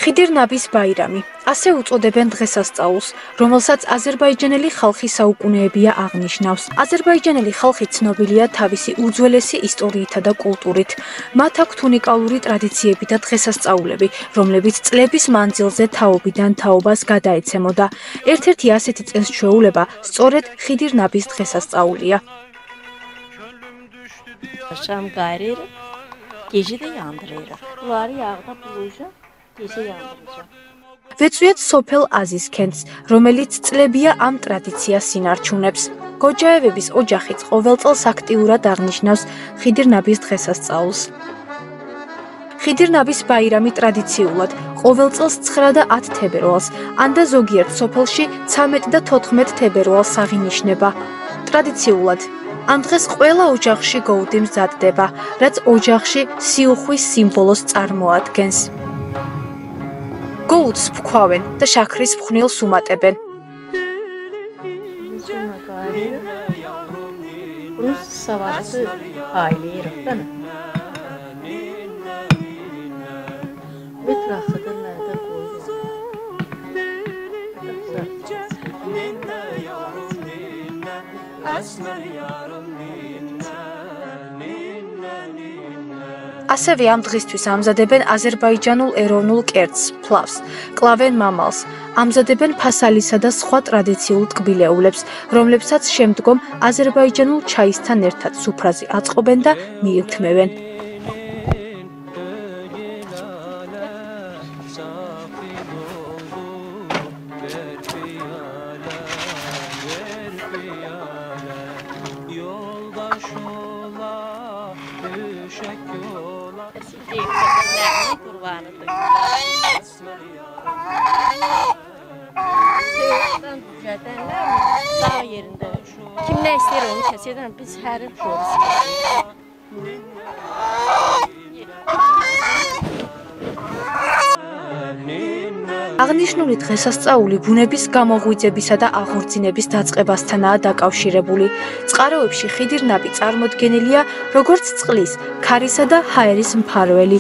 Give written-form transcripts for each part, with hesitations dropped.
ხიდირნაბის ბაირამი, ასე უწოდებენ დღესასწაულს, რომელსაც აზერბაიჯანელი ხალხი საუკუნეებია აღნიშნავს. აზერბაიჯანელი ხალხი ცნობილია თავისი უძველესი ისტორიითა და კულტურით. მათ აქვთ უნიკალური ტრადიციები და დღესასწაულები, რომლებიც წლების მანძილზე თაობიდან თაობას გადაეცემოდა. ერთ-ერთი ასეთი წესჩვეულება სწორედ ხიდირნაბის დღესასწაულია. Akşam gayrı, gece de yandırırıq. Bunları yağda bulacaq, gece yandıracaq. ვეწვიეთ სოფელ აზის ქედს, რომელიც წლებია ამ ტრადიციას ინარჩუნებს. გოჯაევების ოჯახიც ყოველ წელს აქტიურად აღნიშნავს ხიდირნაბის დღესასწაულს. ხიდირნაბის ბაირამი ტრადიციულად ყოველ წელს 9 და 10 თებერვალს, ან და ზოგიერთ სოფელში 13 და 14 თებერვალს აღინიშნება. ტრადიციულად ამ დღეს ყველა ოჯახში გოუდი მზადდება, რაც ოჯახში სიუხვის სიმბოლოს წარმოადგენს. გოუდს ფქვავენ და შაქრის ფხვნილს უმატებენ. ასევე ამ დღისთვის ამზადებენ აზერბაიჯანულ ეროვნულ კერძს, ფლავს, კლავენ მამალს, ამზადებენ ფასალისა და სხვა ტრადიციულ ტკბილეულებს, რომლებსაც შემდგომ აზერბაიჯანულ ჩაისთან ერთად სუფრაზე აწყობენ და მიირთმევენ. Dağ yerində kim nə istəyir onu kəsir, biz hər აღნიშნული დღესასწაული ბუნების გამოღვიძებისა და აღორძინების დაწყებასთანაა დაკავშირებული. წყაროებში ხიდირნაბი წარმოდგენილია როგორც წყლის, ქარისა და ჰაერის მფარველი.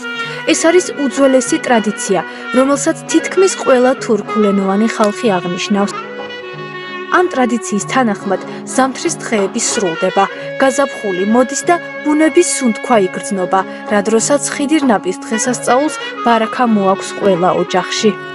ეს არის უძველესი ტრადიცია, რომელსაც თითქმის ყველა თურქულენოვანი ხალხი აღნიშნავს. ამ ტრადიციის თანახმად ზამთრის დღეები სრულდება, გაზაფხული მოდის და ბუნების სუნთქვა იგრძნობა, რა დროსაც ხიდირნაბის დღესასწაულს ბარაქა მოაქვს ყველა ოჯახში.